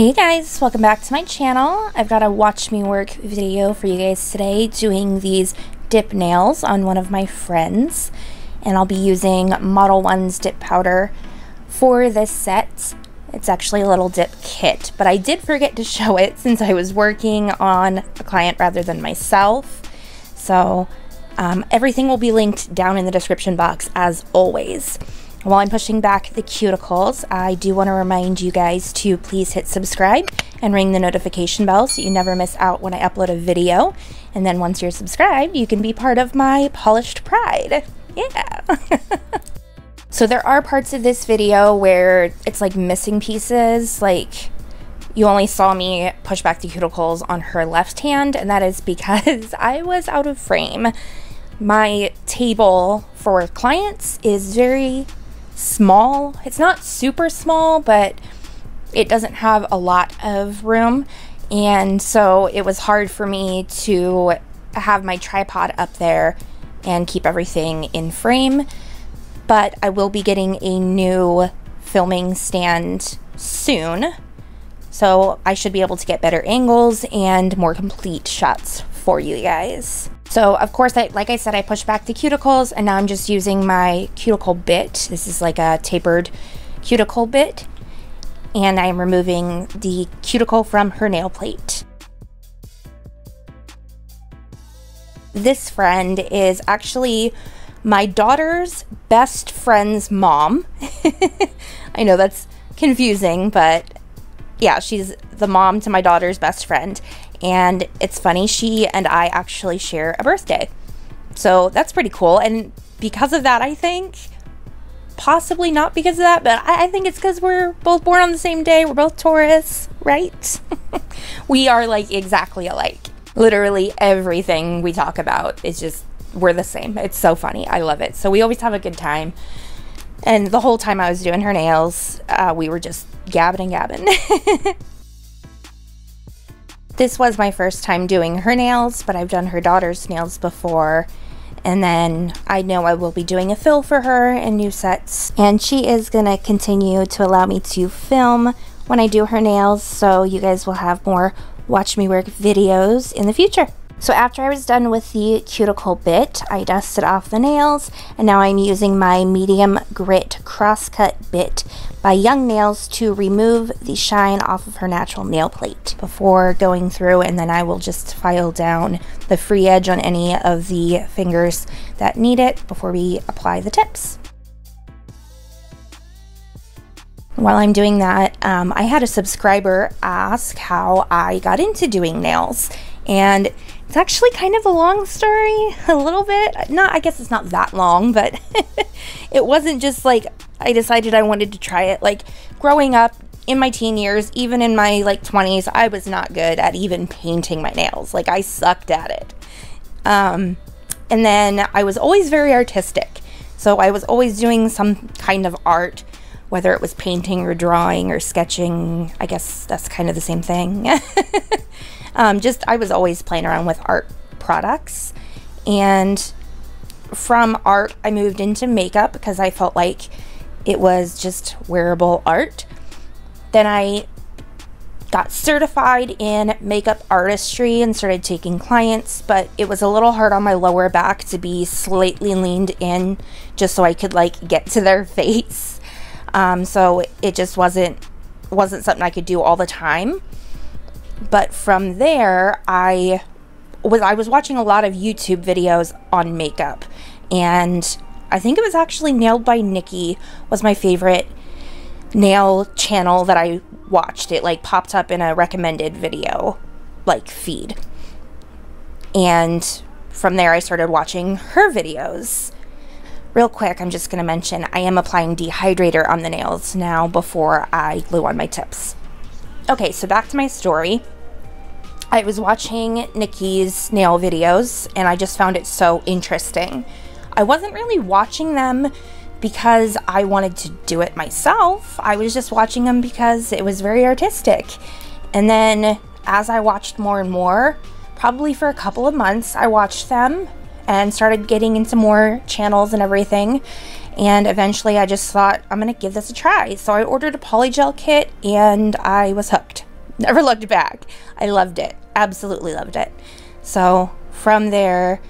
Hey guys, welcome back to my channel. I've got a watch me work video for you guys today doing these dip nails on one of my friends, and I'll be using ModelOnes dip powder for this set. It's actually a little dip kit, but I did forget to show it since I was working on a client rather than myself. So everything will be linked down in the description box as always. While I'm pushing back the cuticles, I do want to remind you guys to please hit subscribe and ring the notification bell so you never miss out when I upload a video. And then once you're subscribed, you can be part of my polished pride. Yeah! So there are parts of this video where it's like missing pieces, like you only saw me push back the cuticles on her left hand, and that is because I was out of frame. My table for clients is very small. It's not super small, but it doesn't have a lot of room, and so it was hard for me to have my tripod up there and keep everything in frame. But I will be getting a new filming stand soon, so I should be able to get better angles and more complete shots for you guys. So of course, like I said, I pushed back the cuticles, and now I'm just using my cuticle bit. This is like a tapered cuticle bit, and I'm removing the cuticle from her nail plate. This friend is actually my daughter's best friend's mom. I know that's confusing, but yeah, she's the mom to my daughter's best friend. And it's funny, she and I actually share a birthday. So that's pretty cool. And because of that, I think, possibly not because of that, but I think it's because we're both born on the same day. We're both Taurus, right? We are like exactly alike. Literally everything we talk about is just, we're the same. It's so funny. I love it. So we always have a good time. And the whole time I was doing her nails, we were just gabbing and gabbing. This was my first time doing her nails, but I've done her daughter's nails before. And then I know I will be doing a fill for her in new sets. And she is going to continue to allow me to film when I do her nails, so you guys will have more watch me work videos in the future. So after I was done with the cuticle bit, I dusted off the nails, and now I'm using my medium grit crosscut bit by Young Nails to remove the shine off of her natural nail plate before going through, and then I will just file down the free edge on any of the fingers that need it before we apply the tips. While I'm doing that, I had a subscriber ask how I got into doing nails, and it's actually kind of a long story, a little bit. I guess it's not that long, but it wasn't just like I decided I wanted to try it. Like growing up in my teen years, even in my like 20s, I was not good at even painting my nails. Like I sucked at it. And then I was always very artistic. So I was always doing some kind of art, whether it was painting or drawing or sketching. I guess that's kind of the same thing. I was always playing around with art products, and from art I moved into makeup because I felt like it was just wearable art. Then I got certified in makeup artistry and started taking clients, but it was a little hard on my lower back to be slightly leaned in just so I could like get to their face. So it just wasn't something I could do all the time. But from there, I was watching a lot of YouTube videos on makeup, and I think it was actually Nailed by Nikki was my favorite nail channel that I watched. It like popped up in a recommended video like feed, and from there I started watching her videos. Real quick, I'm just going to mention I am applying dehydrator on the nails now before I glue on my tips. Okay, so back to my story. I was watching Nikki's nail videos, and I just found it so interesting. I wasn't really watching them because I wanted to do it myself. I was just watching them because it was very artistic. And then as I watched more and more, probably for a couple of months, I watched them and started getting into more channels and everything. And eventually I just thought, I'm gonna give this a try. So I ordered a polygel kit, and I was hooked. Never looked back. I loved it. Absolutely loved it. So from there,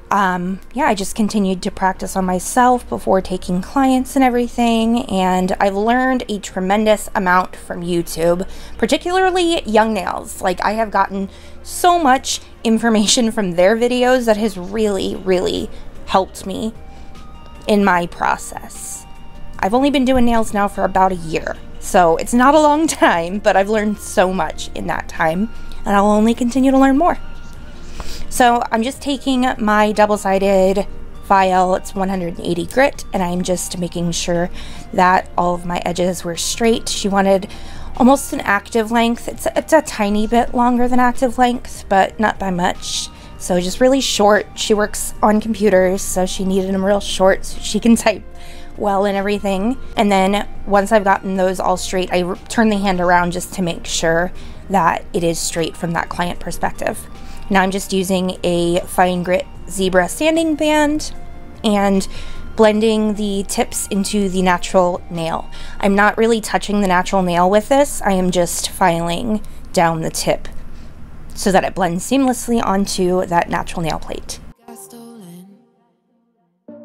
yeah, I just continued to practice on myself before taking clients and everything, and I've learned a tremendous amount from YouTube, particularly young nails. Like, I have gotten so much information from their videos that has really, really helped me in my process. I've only been doing nails now for about a year, so it's not a long time, but I've learned so much in that time, and I'll only continue to learn more. So I'm just taking my double-sided file, it's 180 grit, and I'm just making sure that all of my edges were straight. She wanted almost an active length. It's a tiny bit longer than active length, but not by much. So just really short. She works on computers, so she needed them real short so she can type well and everything. And then once I've gotten those all straight, I turn the hand around just to make sure that it is straight from that client perspective. Now I'm just using a fine grit zebra sanding band and blending the tips into the natural nail. I'm not really touching the natural nail with this. I am just filing down the tip so that it blends seamlessly onto that natural nail plate.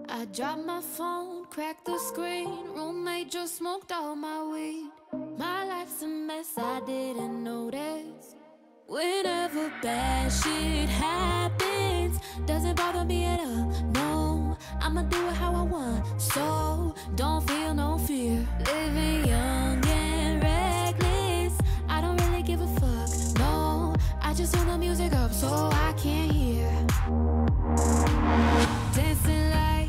I dropped my phone, cracked the screen, roommate just smoked all my weed. My life's a mess, I didn't notice. Whenever bad shit happens, doesn't bother me at all, no. I'ma do it how I want, so don't feel no fear. Living young and reckless, I don't really give a fuck, no. I just turn the music up so I can't hear. Dancing like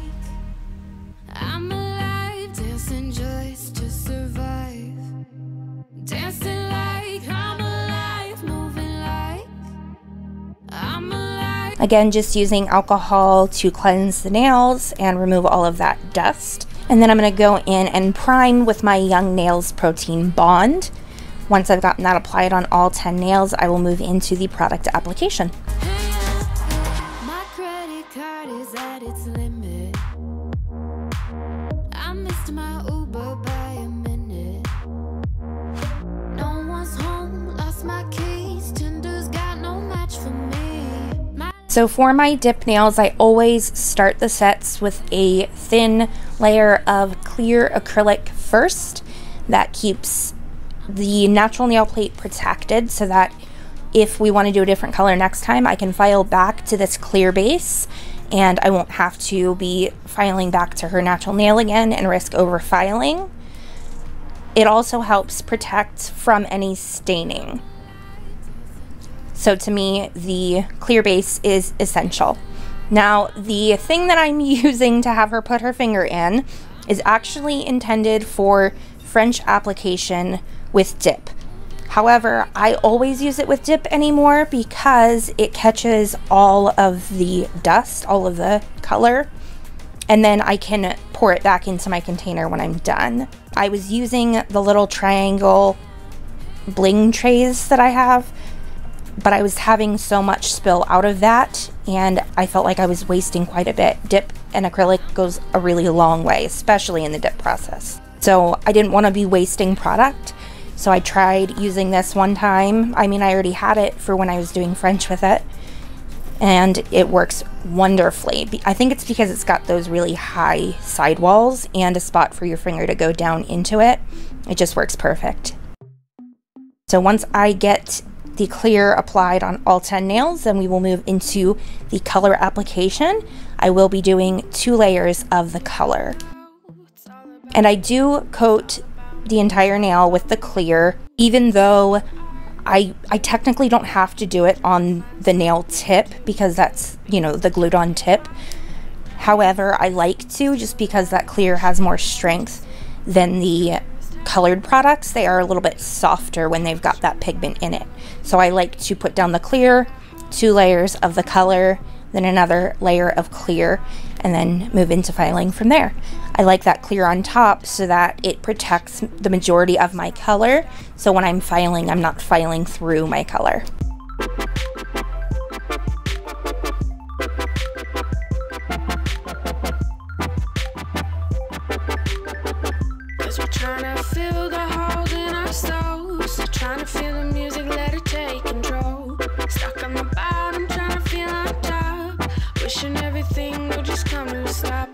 I'm alive, dancing just to survive. Dancing like I'm alive, moving like I'm alive. Again, just using alcohol to cleanse the nails and remove all of that dust. And then I'm going to go in and prime with my Young Nails Protein Bond. Once I've gotten that applied on all 10 nails, I will move into the product application. My credit card is at its limit. I missed my Uber by a minute. No one's home, lost my keys. Tinder's got no match for me. So for my dip nails, I always start the sets with a thin layer of clear acrylic first. That keeps the natural nail plate protected so that if we want to do a different color next time, I can file back to this clear base and I won't have to be filing back to her natural nail again and risk over filing. It also helps protect from any staining. So to me, the clear base is essential. Now, the thing that I'm using to have her put her finger in is actually intended for French application with dip. However, I always use it with dip anymore because it catches all of the dust, all of the color, and then I can pour it back into my container when I'm done. I was using the little triangle bling trays that I have, but I was having so much spill out of that and I felt like I was wasting quite a bit. Dip and acrylic goes a really long way, especially in the dip process. So I didn't want to be wasting product. So I tried using this one time. I mean, I already had it for when I was doing French with it, and it works wonderfully. I think it's because it's got those really high sidewalls and a spot for your finger to go down into it. It just works perfect. So once I get the clear applied on all 10 nails, then we will move into the color application. I will be doing 2 layers of the color. And I do coat the entire nail with the clear, even though I technically don't have to do it on the nail tip because that's, you know, the glued on tip. However, I like to, just because that clear has more strength than the colored products. They are a little bit softer when they've got that pigment in it. So I like to put down the clear, 2 layers of the color, then another layer of clear, and then move into filing from there. I like that clear on top so that it protects the majority of my color. So when I'm filing, I'm not filing through my color. Trying to fill the holes in our souls, trying trying to feel the music, let it take control. Stuck on the bottom, trying to feel on top. Wishing everything would just come to a stop.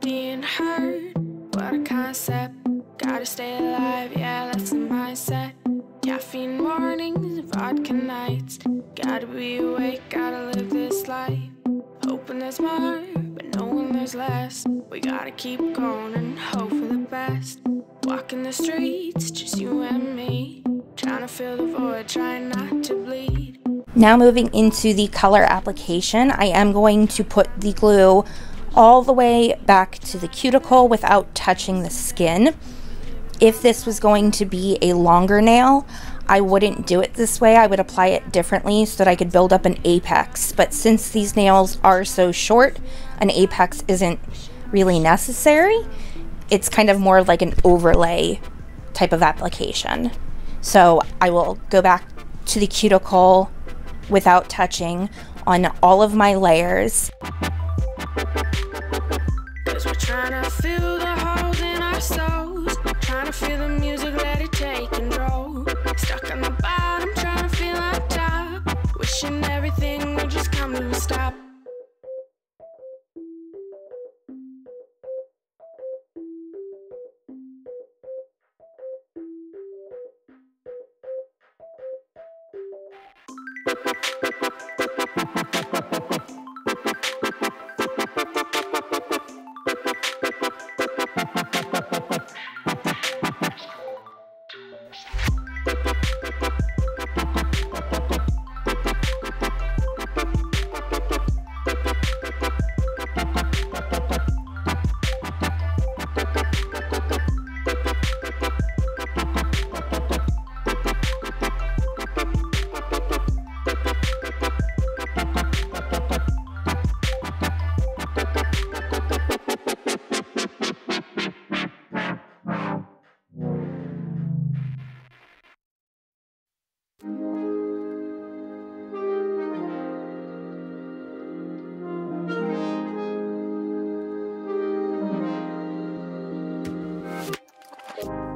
Being heard, what a concept. Gotta stay alive, yeah, that's the mindset. Caffeine mornings, vodka nights. Gotta be awake, gotta live this life. Hoping there's more, but knowing there's less. We gotta keep going and hope for the best. Walking the streets, just you and me. Trying to fill the void, trying not to bleed. Now moving into the color application, I am going to put the glue all the way back to the cuticle without touching the skin. If this was going to be a longer nail, I wouldn't do it this way. I would apply it differently so that I could build up an apex. But since these nails are so short, an apex isn't really necessary. It's kind of more like an overlay type of application. So I will go back to the cuticle without touching on all of my layers. Cause we're trying to fill the holes in our souls. Trying to feel the music, let it take control. Stuck on the bottom, trying to feel on top. Wishing everything would just come to a stop.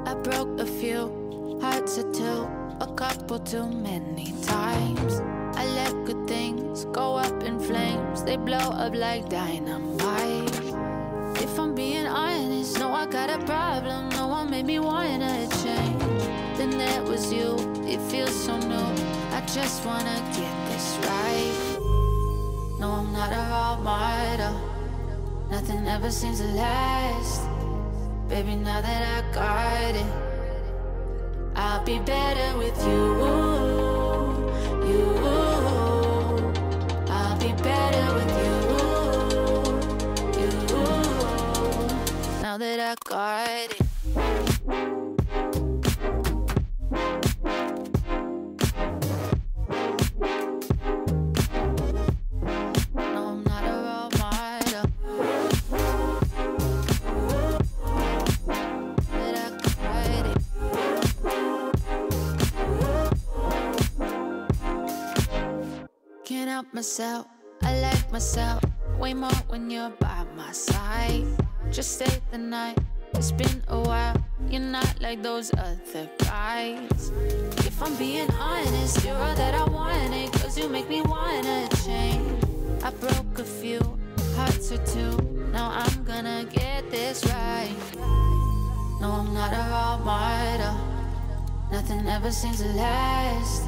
I broke a few hearts or two, a couple too many times. I let good things go up in flames, they blow up like dynamite. If I'm being honest, no, I got a problem. No one made me wanna change. Then there was you, it feels so new. I just wanna get this right. No, I'm not a role model. Nothing ever seems to last. Baby, now that I got it, I'll be better with you. I'll be better with you. Now that I got it. Myself, I like myself way more when you're by my side. Just stay the night, it's been a while. You're not like those other guys. If I'm being honest, you're all that I wanted, cause you make me wanna change. I broke a few hearts or two, now I'm gonna get this right. No, I'm not a role model. Nothing ever seems to last.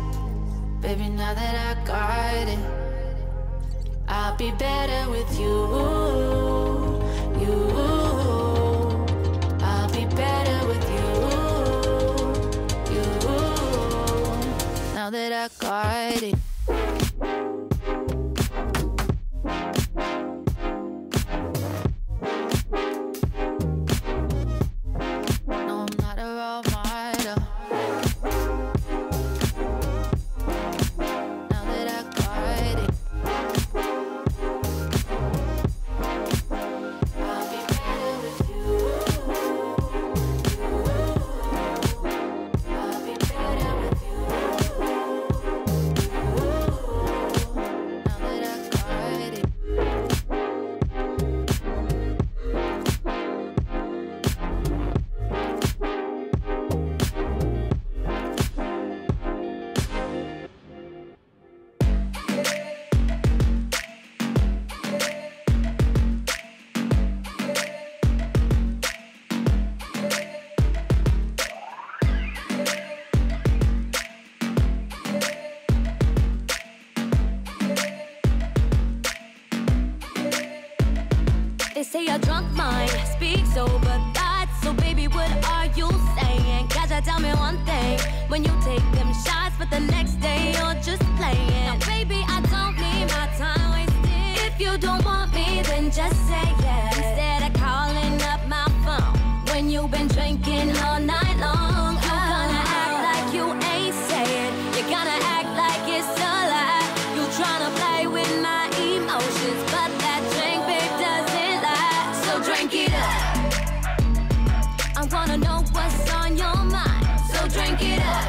Baby, now that I got it, I'll be better with you. I'll be better with you. Now that I got it. No, I'm not a role model. Now that I got it. drunk mind speaks sober thoughts. So baby, what are you saying? Gotta tell me one thing. When you take them shots, but the next day you're just playing. Now baby, I don't need my time wasted. If you don't want me, then just say yes, instead of calling up my phone when you've been drinking all night long. You're gonna act like you ain't saying. You're gonna act like it's a lie. You tryna play with my emotions, but that drink, babe, doesn't lie. So drink it up. I wanna know what's on your mind. So drink it up.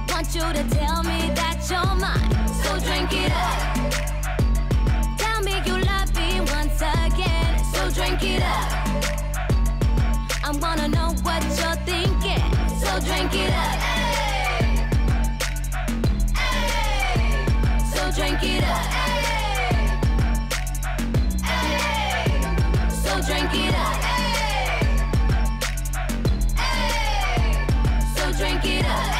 Want you to tell me that you're mine. So drink it up. Tell me you love me once again. So drink it up. I wanna know what you're thinking. So drink it up. So drink it up. So drink it up. So drink it up.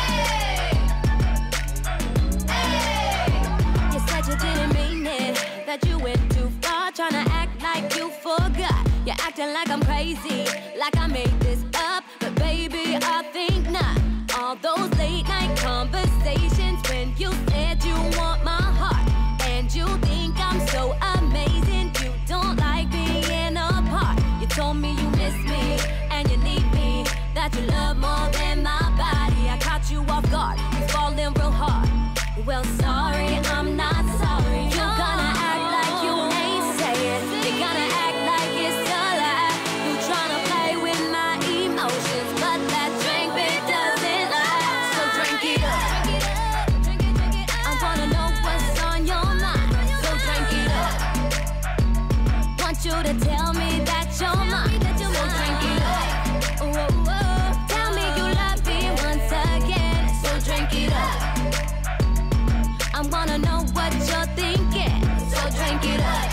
You said you didn't mean it, that you went too far, trying to act like you forgot. You're acting like I'm crazy, like I made this up, but baby, I think not. All those late night conversations when you said you want my heart, and you think I'm so amazing, you don't like being apart. You told me you miss me, and you need me, that you love more than my body. I caught you off guard, you falling real hard. Well, sorry, I'm not sorry. You're gonna act like you ain't saying. You're gonna act like it's a lie. You tryna play with my emotions, but that drink, babe, doesn't lie. So drink it up. I wanna know what's on your mind. So drink it up. Want you to tell me that you're mine. So drink it up. Oh, oh, oh. Tell me you love me once again. So drink it up. I wanna know what you're thinking. So drink it up.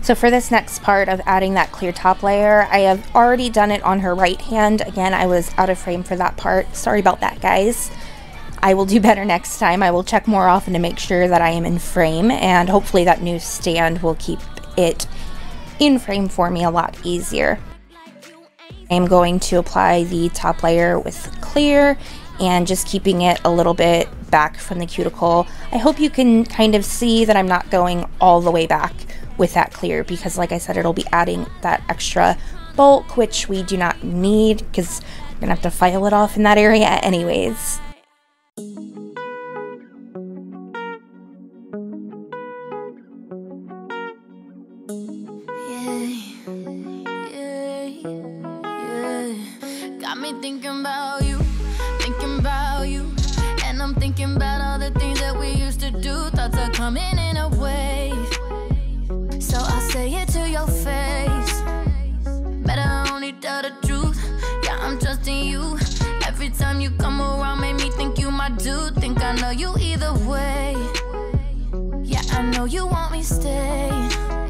So for this next part of adding that clear top layer, I have already done it on her right hand. Again, I was out of frame for that part. Sorry about that, guys. I will do better next time. I will check more often to make sure that I am in frame, and hopefully that new stand will keep it in frame for me a lot easier. I'm going to apply the top layer with clear and just keeping it a little bit back from the cuticle. I hope you can kind of see that I'm not going all the way back with that clear, because like I said, it'll be adding that extra bulk, which we do not need because we're gonna have to file it off in that area anyways. Got me thinking about you, and I'm thinking about all the things that we used to do. Thoughts are coming in a wave, so I'll say it to your face. Better only tell the truth. Yeah, I'm trusting you. Every time you come around, make me think you my dude. Think I know you either way. Yeah, I know you want me stay.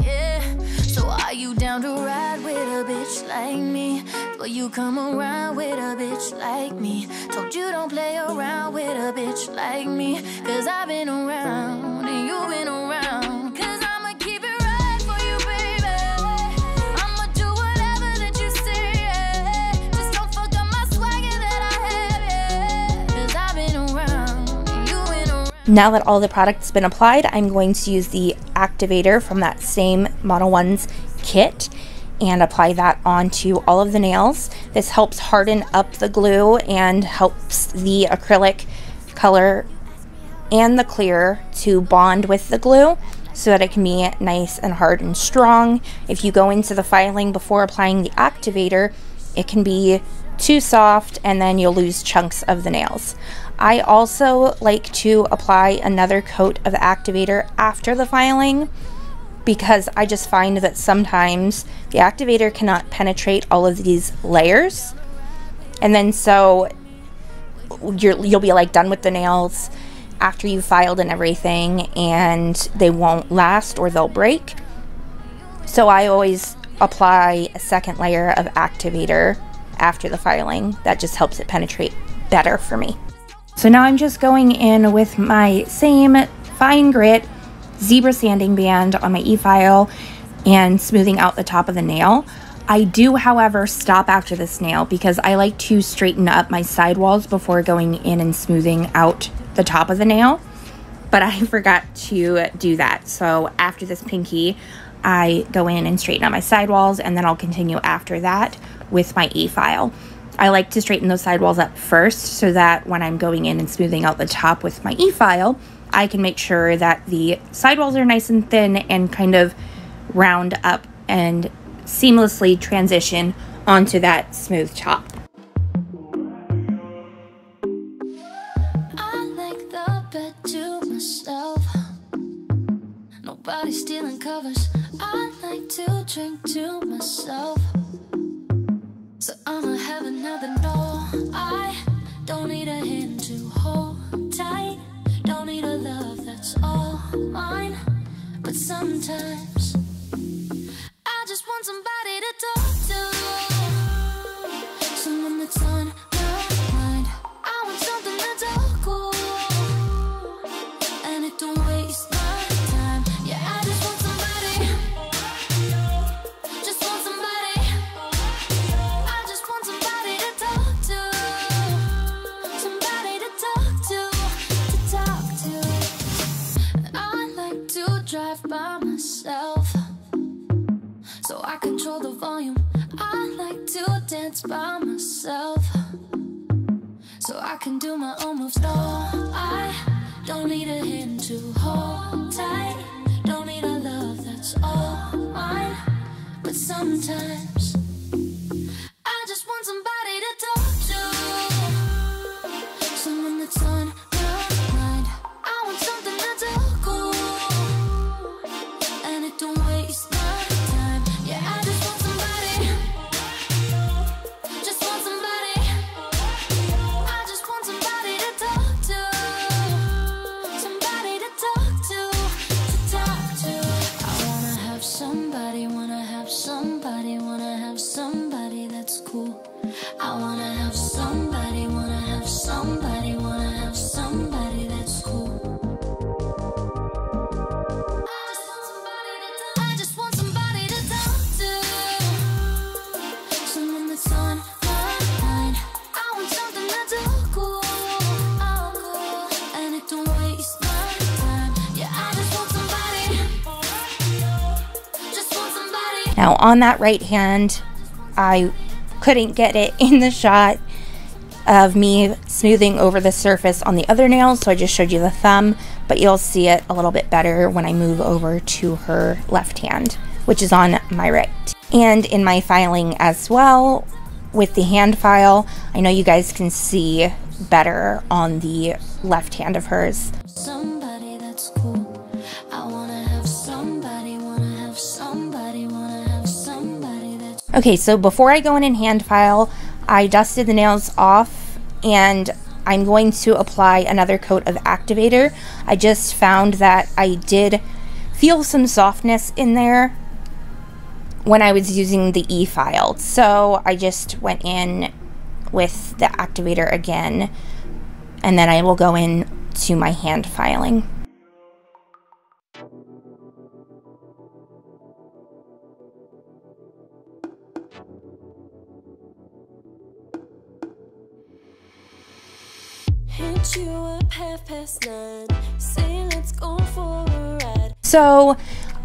Yeah, so are you down to ride with a bitch like me? Will you come around with a bitch like me? Told you don't play around with a bitch like me, cause I've been around and you've been around. Cause I'ma keep it right for you, baby. I'ma do whatever that you say, yeah. Just don't fuck up my swagger that I have, yeah. Cause I've been around and you've been around. Now that all the product's been applied, I'm going to use the activator from that same ModelOnes kit and apply that onto all of the nails. This helps harden up the glue and helps the acrylic color and the clear to bond with the glue so that it can be nice and hard and strong. If you go into the filing before applying the activator, it can be too soft and then you'll lose chunks of the nails. I also like to apply another coat of the activator after the filing, because I just find that sometimes the activator cannot penetrate all of these layers, and then so you'll be like done with the nails after you've filed and everything, and they won't last or they'll break. So I always apply a second layer of activator after the filing. That just helps it penetrate better for me. So now I'm just going in with my same fine grit zebra sanding band on my e-file and smoothing out the top of the nail. I do, however, stop after this nail because I like to straighten up my sidewalls before going in and smoothing out the top of the nail, but I forgot to do that. So after this pinky, I go in and straighten out my sidewalls, and then I'll continue after that with my e-file. I like to straighten those sidewalls up first so that when I'm going in and smoothing out the top with my e-file, I can make sure that the sidewalls are nice and thin and kind of round up and seamlessly transition onto that smooth top. I like the bed to myself. Nobody stealing covers. I like to drink to myself. So I'ma have another no. I don't need a hand to hold tight. Don't need a love that's all mine. But sometimes I just want somebody to talk to. Someone that's on my mind. I want something that's all cool, and it don't waste my time. Yeah, I just want somebody. Just want somebody. I just want somebody to talk to. Somebody to talk to. I like to drive by myself, so I control the volume. I like to dance by myself, so I can do my own moves. No, I don't need a hand to hold tight. Don't need a love that's all mine. But sometimes I just want somebody to talk to. Someone that's on my mind. I want something that's all cool, and it don't waste my time. Yeah, I just want somebody. Just want somebody. I just want somebody to talk to. Somebody to talk to talk to. I wanna have somebody, wanna have somebody, wanna have somebody that's cool. I wanna have somebody, wanna have somebody, wanna have somebody that's cool. I just want somebody to talk to. Someone that's on my mind. I want something that's all cool, and it don't waste my time. Yeah, I just want somebody. Just want somebody. Now on that right hand, I couldn't get it in the shot of me smoothing over the surface on the other nail, so I just showed you the thumb, but you'll see it a little bit better when I move over to her left hand, which is on my right. And in my filing as well, with the hand file, I know you guys can see better on the left hand of hers. Somebody that's cool. I wanna have somebody, wanna have somebody, wanna have somebody that's Okay, so before I go in and hand file, I dusted the nails off, and I'm going to apply another coat of activator. I just found that I did feel some softness in there when I was using the e-file, so I just went in with the activator again, and then I will go in to my hand filing. hit you up 9:30. Say let's go for a ride. So,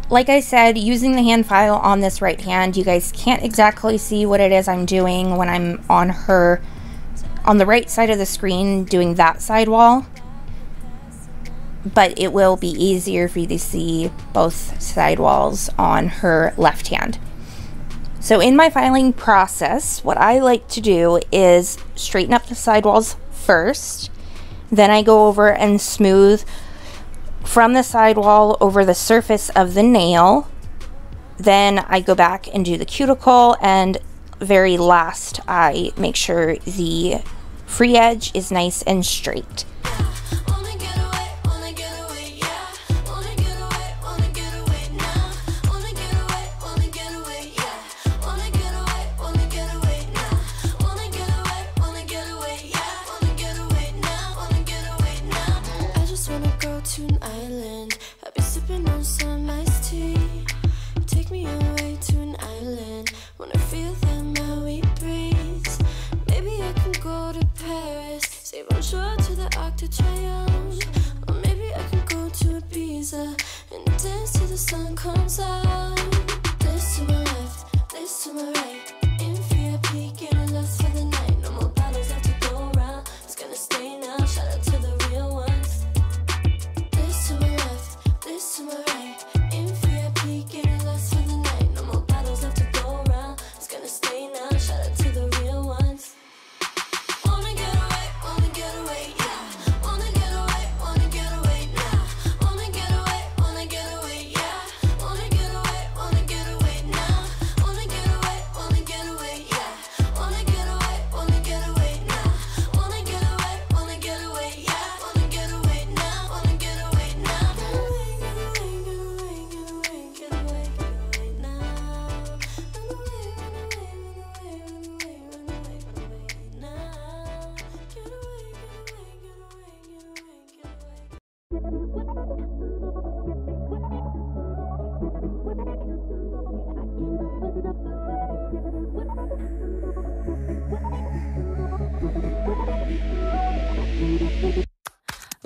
like I said, using the hand file on this right hand, you guys can't exactly see what it is I'm doing when I'm on her, on the right side of the screen doing that sidewall, but it will be easier for you to see both sidewalls on her left hand. So in my filing process, what I like to do is straighten up the sidewalls first, then I go over and smooth from the sidewall over the surface of the nail, then I go back and do the cuticle, and very last I make sure the free edge is nice and straight. To an island, I'll be sipping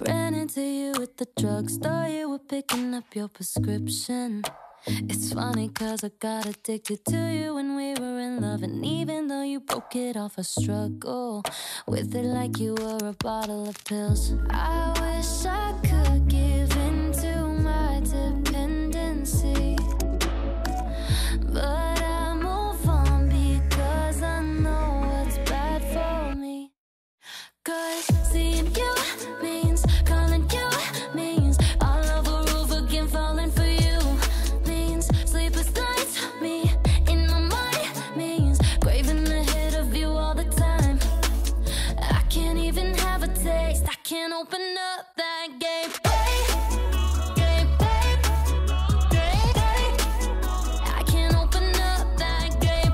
Ran into you at the drugstore, you were picking up your prescription. It's funny cause I got addicted to you when we were in love. And even though you broke it off, I struggle with it like you were a bottle of pills. I wish I could give in to my dependency, but I move on because I know what's bad for me. Cause seeing you means calling you means all over roof again, falling for you means sleepless nights, me in my mind means craving the hit of you all the time. I can't even have a taste, I can't open up that gate. I can't open up that gate.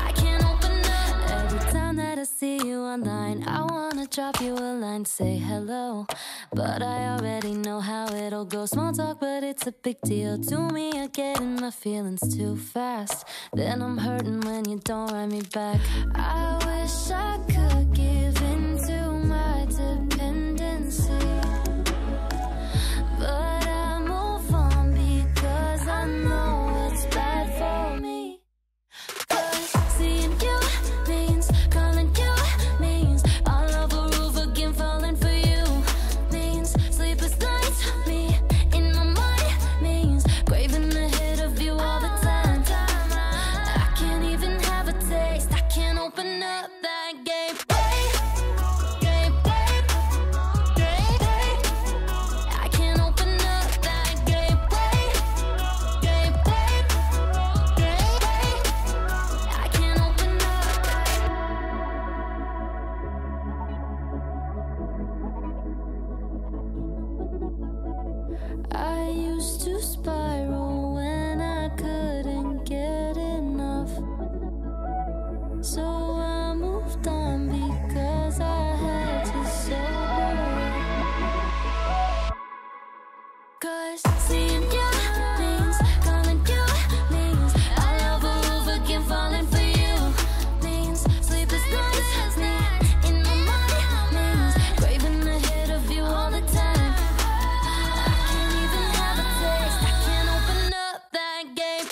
I can't open up. Every time that I see you online, I wanna drop you a line, say hello, but I already know how it'll go. Small talk, but it's a big deal to me. I get in my feelings too fast, then I'm hurting when you don't write me back. I wish I could give in to my dependency, but I move on because I know what's bad for me. Cause seeing you means calling you means all over roof again, falling for you means sleepless nights, me in my mind means craving the hit of you all the time. I can't even have a taste, I can't open up that gate. I can't open up that gate. I can't open up. I used to spiral when I couldn't get enough, so I moved on because I had to sober up. Cause seeing you means calling you means all over roof again, falling for you means sleepless nights, me in my mind means craving the hit of you all the time. I can't even have a taste, I can't open up that gate.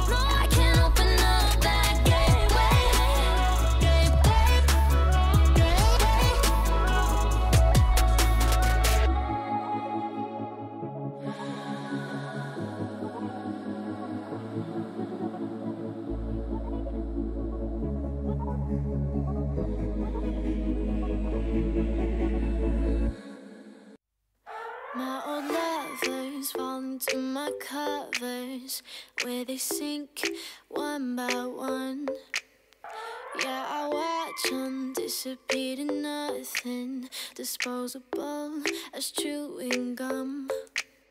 No, I can't open up that gateway. My old lovers fall into my covers, where they sink one by one. Yeah, I watch them disappear to nothing, disposable as chewing gum.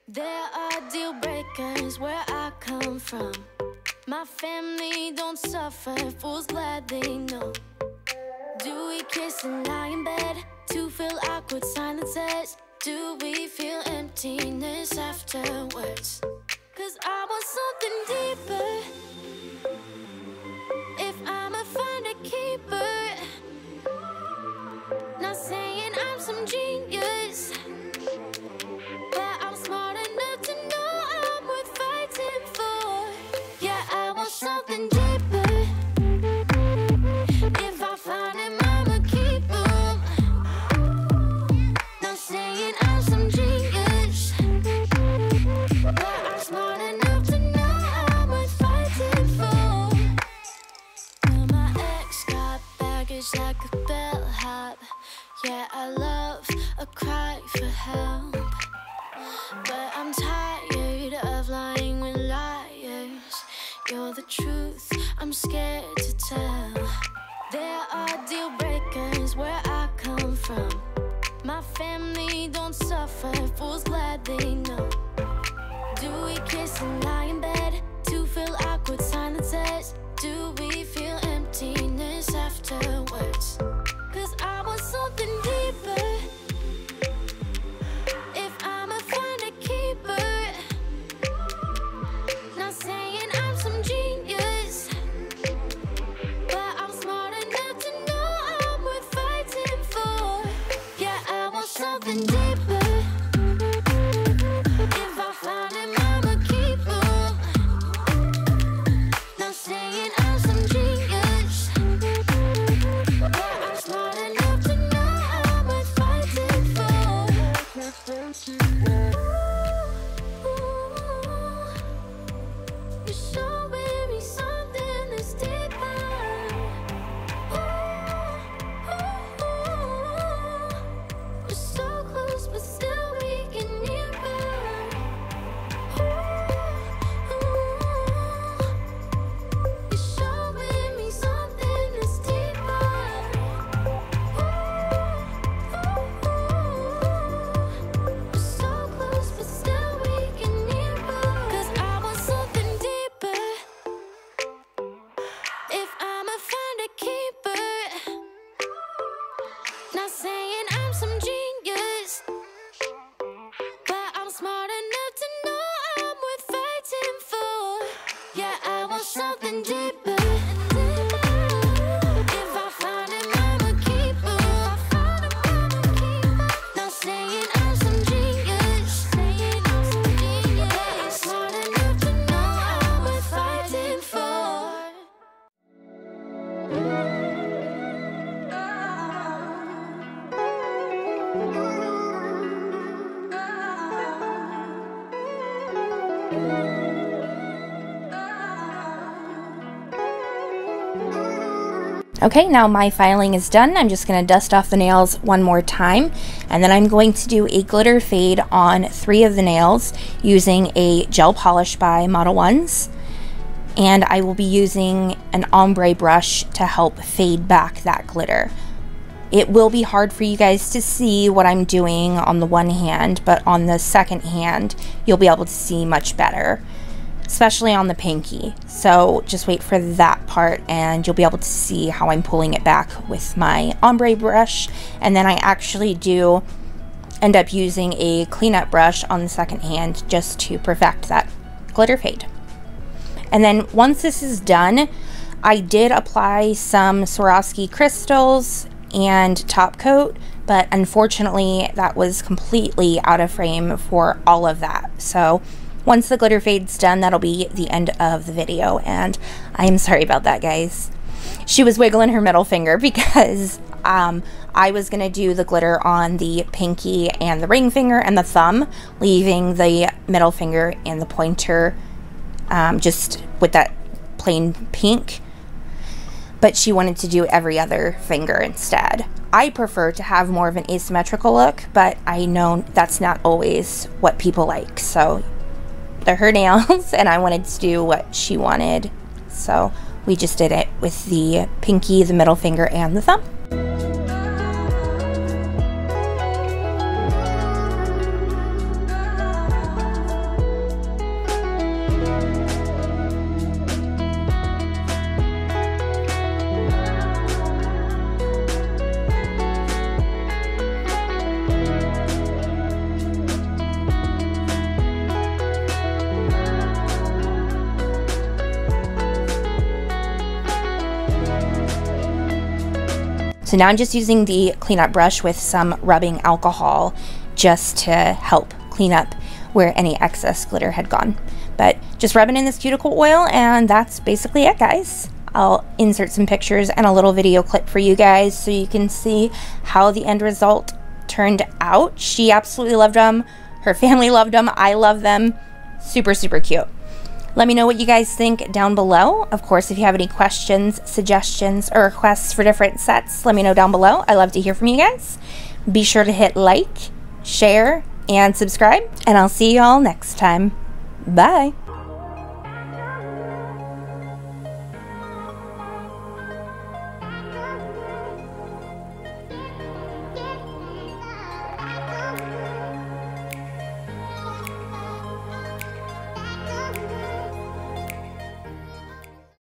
There are deal breakers where I come from. My family don't suffer, fools glad they know. Do we kiss and lie in bed to fill awkward silences? Do we feel emptiness afterwards? Cause I want something deeper. If I'ma find a keeper, not saying I'm some genius, but I'm smart enough to know I'm worth fighting for. Yeah, I want something deeper. If I find him, I'ma keep him. Not saying I'm some genius, but I'm smart enough to know I'm worth fighting for. Well, my ex got baggage like a bellhop. Yeah, I love a cry for help, but I'm tired of lying with liars. You're the truth, I'm scared to tell. There are deal breakers where I come from. My family don't suffer, fools glad they know. Do we kiss and lie in bed to fill awkward silences? Do we feel emptiness afterwards? Cause I want something deeper. something deeper. If I find him, I'ma keep him. Not saying I'm some genius, but I'm smart enough to know how much fighting for. You're showing me something that's deeper. We're so close, but still we can nearer. You're showing me something that's deeper. We're so close, but still we can nearer. 'Cause I want something deeper. If I'ma find a keeper. Not saying I'm some genius, but I'm smart enough to know I'm worth fighting for. Yeah, I want something deeper. If I find him, I'ma keep him. Not saying I'm some genius, smart enough to know I'm worth fighting for. Okay, now my filing is done. I'm just going to dust off the nails one more time, and then I'm going to do a glitter fade on 3 of the nails using a gel polish by ModelOnes, and I will be using an ombre brush to help fade back that glitter. It will be hard for you guys to see what I'm doing on the one hand, but on the second hand, you'll be able to see much better, especially on the pinky. So just wait for that part and you'll be able to see how I'm pulling it back with my ombre brush. And then I actually do end up using a cleanup brush on the second hand just to perfect that glitter fade. And then once this is done, I did apply some Swarovski crystals and top coat, but unfortunately that was completely out of frame for all of that. So once the glitter fade's done, that'll be the end of the video, and I am sorry about that, guys. She was wiggling her middle finger because I was gonna do the glitter on the pinky and the ring finger and the thumb, leaving the middle finger and the pointer just with that plain pink, but she wanted to do every other finger instead. I prefer to have more of an asymmetrical look, but I know that's not always what people like, so they're her nails and I wanted to do what she wanted, so we just did it with the pinky, the middle finger, and the thumb. So now I'm just using the cleanup brush with some rubbing alcohol just to help clean up where any excess glitter had gone. But just rubbing in this cuticle oil, and that's basically it, guys. I'll insert some pictures and a little video clip for you guys so you can see how the end result turned out. She absolutely loved them. Her family loved them. I love them. Super, super cute. Let me know what you guys think down below. Of course, if you have any questions, suggestions, or requests for different sets, let me know down below. I love to hear from you guys. Be sure to hit like, share, and subscribe, and I'll see you all next time. Bye.